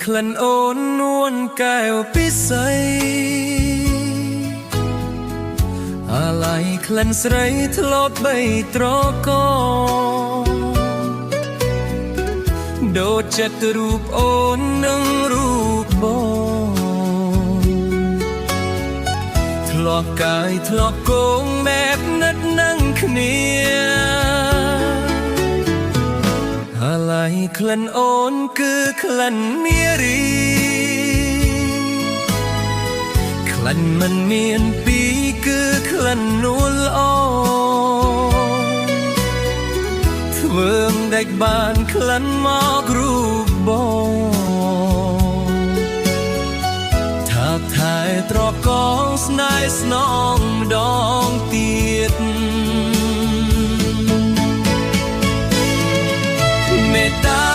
ក្លិនអូននួនកែវពិសីអាឡ័យក្លិនស្រីធ្លាប់បីត្រកដូចចិត្តរូបអូននឹងរូបបងធ្លាប់កាយធ្លាប់គង់បែបនិតនឹងគ្នាអាឡ័យក្លិនអូនគឺក្លិននារីក្លិនមិនមានពីរគឺក្លិននួលល្អធ្វើងដេចបានក្លិនមករូបបងថាថែត្រកងស្នេហ៍ស្នងម្ដងទៀត